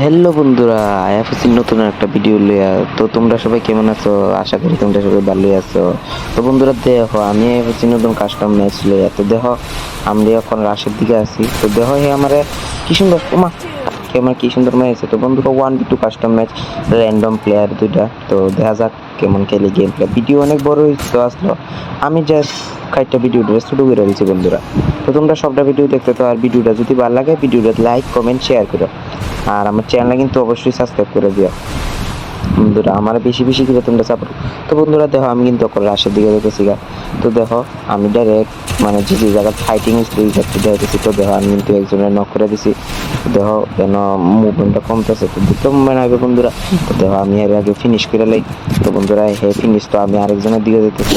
Hello বন্ধুরা, আইএফএসির নতুন একটা ভিডিও লইয়া। তো তোমরা সবাই কেমন আছো? আশা করি তোমরা সবাই ভালোই আছো। তো বন্ধুরা দেখো, আমি আইএফএসির নতুন কাস্টম ম্যাচ লইয়া। তো দেখো আমরা এখন রাশের দিকে আছি। তো দেখো হে আমার কি সুন্দর ওমা আমার কি সুন্দর ম্যাচ। তো বন্ধুরা 1v2 custom match, random player দুইটা। তো দেখা যাক কেমন খেলে গেম প্লে। ভিডিও অনেক বড় হইতো আসলো, আমি জাস্ট কয়েকটা ভিডিও শুরু করে দিয়েছি বন্ধুরা। তো তোমরা সবটা ভিডিও দেখতে। তো আর ভিডিওটা যদি ভালো লাগে ভিডিওটা লাইক কমেন্ট শেয়ার করো, আর আমার চ্যানেলে কিন্তু অবশ্যই সাবস্ক্রাইব করে দিও বন্ধুরা। আমার বেশি বেশি করে তোমরা সাপোর্ট। তো বন্ধুরা দেখো আমি কিন্তু এখন রাশের দিকে যেতেছি গা। তো দেখো আমি ডাইরেক্ট মানে যে যে জায়গায় ফাইটিং স্টেজ যাইতেছি। তো দেখো আমি কিন্তু একজনের নক করে দিছি। দেখো কেন মুভমেন্টটা কমতেছে, তো দুটো মুভমেন্ট হবে বন্ধুরা। তো দেখো আমি এর আগে ফিনিশ করে লাই। তো বন্ধুরা হে ফিনিশ। তো আমি আরেকজনের দিকে যেতেছি।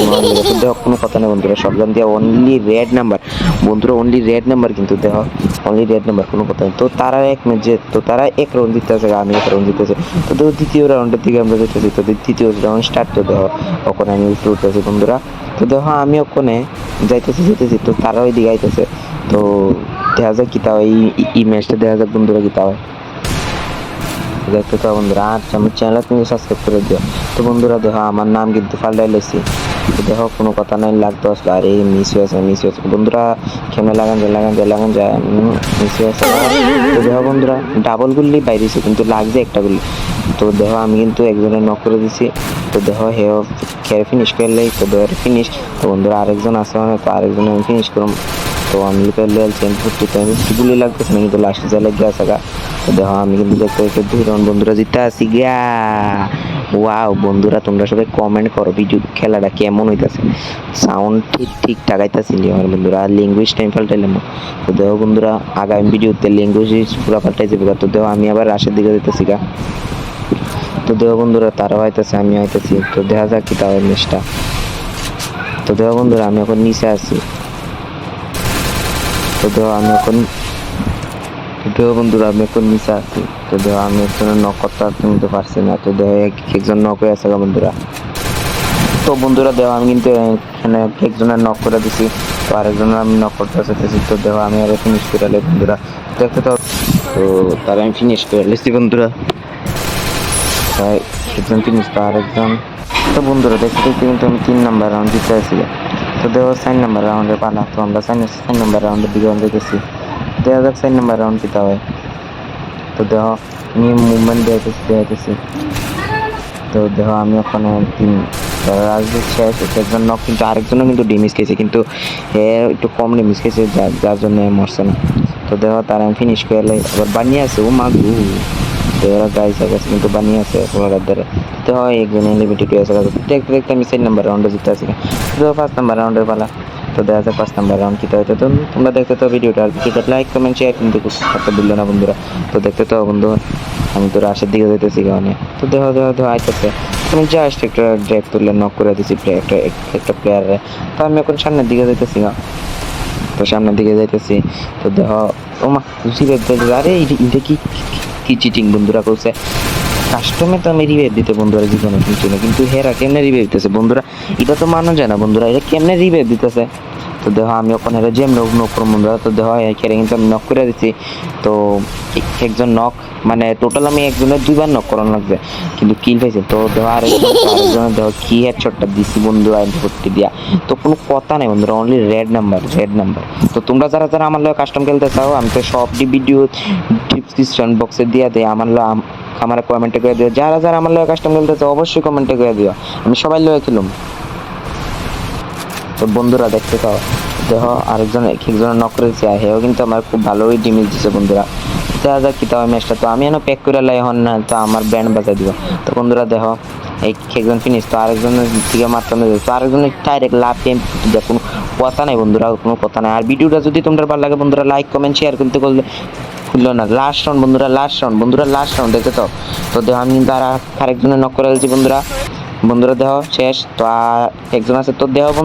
তো দেখো কোনো কথা নেই বন্ধুরা, সবজন দিয়ে অনলি রেড নাম্বার বন্ধুরা, অনলি রেড নাম্বার কিন্তু দেখো অনলি রেড নাম্বার, কোনো কথা নেই। তো তারা এক ম্যাচে, তো তারা এক রাউন্ড জিততেছে, আমি এক রাউন্ড জিতেছি। তো দেখো দ্বিতীয় রাউন্ডের দিকে আমরা যেতেছি। তো তৃতীয় রাউন্ড স্টার্ট। তো দেখো ওখানে আমি উপরে উঠতেছি বন্ধুরা। তো দেখো আমি ওখানে যেতেছি। তো তারা ওই দিকে আইতেছে। তো দেখা যাক কিতা হয় এই ম্যাচটা, দেখা যাক বন্ধুরা কিতা হয়। দেখতে তো বন্ধুরা, আর আমার চ্যানেল কিন্তু সাবস্ক্রাইব করে দিও। তো বন্ধুরা দেখো আমার নাম কিন্তু ফাল্টাই লেছি। তো দেখো কোনো কথা নাই, লাগতো আসলো। আর এই মিস হয়েছে বন্ধুরা। খেমে লাগান যায় মিস হয়েছে। তো দেখো বন্ধুরা ডাবল গুলি বাইরেছে কিন্তু লাগছে একটা গুলি। তো দেখো আমি কিন্তু একজনের নক করে দিছি। তো দেখো হেও খেয়ে ফিনিশ করলে। তো দেখো ফিনিশ। তো বন্ধুরা আরেকজন আছে মানে, তো আরেকজনে আমি ফিনিশ করুম। তো আমি লুকাল চেঞ্জ করতে গুলি লাগতেছে না, কিন্তু লাস্টে যা লেগে আছে গা। তো দেখো আমি কিন্তু দেখতে 2 রাউন্ড বন্ধুরা জিতে আছি গিয়া। ওয়াও বন্ধুরা, তোমরা সবাই কমেন্ট করো ভিডিও খেলাটা কেমন হইতাছে। সাউন্ড ঠিকঠাক আইতাছে আমার বন্ধুরা, আর ল্যাঙ্গুয়েজ টাইম পাল্টাইলাম। তো দেখো বন্ধুরা আগামী ভিডিওতে ল্যাঙ্গুয়েজ পুরো পাল্টাই যাবে। তো দেখো আমি আবার রাশের দিকে যেতেছি গা। তো দেখো বন্ধুরা তারাও আইতেছে, আমি আইতেছি। তো দেখা যাক কি তাও ম্যাচটা। তো দেখো বন্ধুরা আমি এখন নিচে আছি। তো দেখো বন্ধুরা আমি এখন নিচে আছি। তো দেখো আমি একজনের নক করতে কিন্তু পারছি না। তো দেখো একজন নক হয়ে আছে বন্ধুরা। তো বন্ধুরা দেখো আমি কিন্তু এখানে একজনের নক করে দিছি। তো আরেকজনের আমি নক করতে চাইতেছি। তো দেখো আমি আরে ফিনিশ করে লাই বন্ধুরা। দেখতে তো তারা আমি ফিনিশ করে লেছি বন্ধুরা। একজন ফিনিশ, তো আরেকজন। তো বন্ধুরা দেখতে কিন্তু আমি 3 নাম্বার রাউন্ড জিতে আছি। তো দেখো 4 নাম্বার রাউন্ডের পালা। তো আমরা 4 নাম্বার রাউন্ডের দিকে যেতেছি। দেখা যাক 4 নাম্বার রাউন্ড কিতা হয়। তো দেখো নিয়ে মুভমেন্ট দেখাইতেছি। তো দেখো আমি ওখানে 3 রাজদূত শেষ। একজন নক, কিন্তু আরেকজনও কিন্তু ড্যামেজ খেয়েছে, কিন্তু হে একটু কম ড্যামেজ খেয়েছে যার জন্য মরছে না। তো দেখো তার আমি ফিনিশ করে লাই। আবার বানিয়ে আছে ও মাগু। তো এরা গাইজ আছে কিন্তু বানিয়ে আছে ওনার দ্বারা। তো হয় একজন লিমিটেড হয়ে আছে। দেখতে দেখতে আমি 4 নাম্বার রাউন্ডে জিতে আসি। তো 5 নাম্বার রাউন্ডের পালা। তো দেখা যাক 5 নাম্বার রাউন্ড কিতা হইতো। তো তোমরা দেখতে তো ভিডিওটা, আর ভিডিওটা লাইক কমেন্ট শেয়ার কিন্তু করতে ভুললো না বন্ধুরা। তো দেখতে তো বন্ধু আমি তো রাশের দিকে যেতেছি কারণে। তো দেখো আইতেছে। আমি জাস্ট একটা ড্র্যাগ তুললে নক করে দিছি একটা প্লেয়ারে। তো আমি এখন সামনের দিকে যেতেছি না। তো সামনের দিকে যাইতেছি। তো দেখো ওমা রিভাইভ দিতে, আরে এটা কি চিটিং বন্ধুরা করছে। কাস্টমে তো আমি রিভাইভ দিতে বন্ধুরা জীবনে কিন্তু না, কিন্তু হেরা কেমনে রিভাইভ দিতেছে বন্ধুরা, এটা তো মানা যায় না বন্ধুরা, এটা কেমনে রিভাইভ দিতেছে। তো দেখো আমি ওখানে হেরা যেম নক করুন বন্ধুরা। তো দেখো খেলে কিন্তু আমি নক করে দিচ্ছি। তো একজন নক মানে টোটাল আমি একজনের 2বার নক করানো লাগবে, কিন্তু কিল পাইছে। তো দেখো আরেকজনের দেখো কি হেডশটটা দিছি বন্ধুরা করতে দিয়া। তো কোনো কথা নেই বন্ধুরা, অনলি রেড নাম্বার। তো তোমরা যারা আমার লগে কাস্টম খেলতে চাও, আমি তো সবটি ভিডিও ডিসক্রিপশন বক্সে দিয়ে দেয়। আমার কমেন্টে করে দিও। যারা আমার লগে কাস্টম খেলতে চাও অবশ্যই কমেন্টে করে দিও, আমি সবাই লগে খেলুম। তো বন্ধুরা দেখতে পাও দেখো একজনের নক করেছে, হেও কিন্তু আমার খুব ভালোই ড্যামেজ দিছে বন্ধুরা। দেখা যাক কি তাও ম্যাচটা। তো আমি এখনো প্যাক করে লাই এখন না, তো আমার ব্যান্ড বাজাই দিব। তো বন্ধুরা দেখো একজন ফিনিশ। তো আরেকজনের থেকে মারতে হবে। তো আরেকজনের ডাইরেক্ট লাভ টেম কোনো কথা নাই বন্ধুরা, কোনো কথা নাই। আর ভিডিওটা যদি তোমাদের ভালো লাগে বন্ধুরা লাইক কমেন্ট শেয়ার করতে খুললো না। লাস্ট রাউন্ড বন্ধুরা লাস্ট রাউন্ড দেখে তো। তো দেখো আমি কিন্তু আরেকজনের নক করে ফেলছি বন্ধুরা। দেখো শেষ। তো একজন আছে তো দেখো।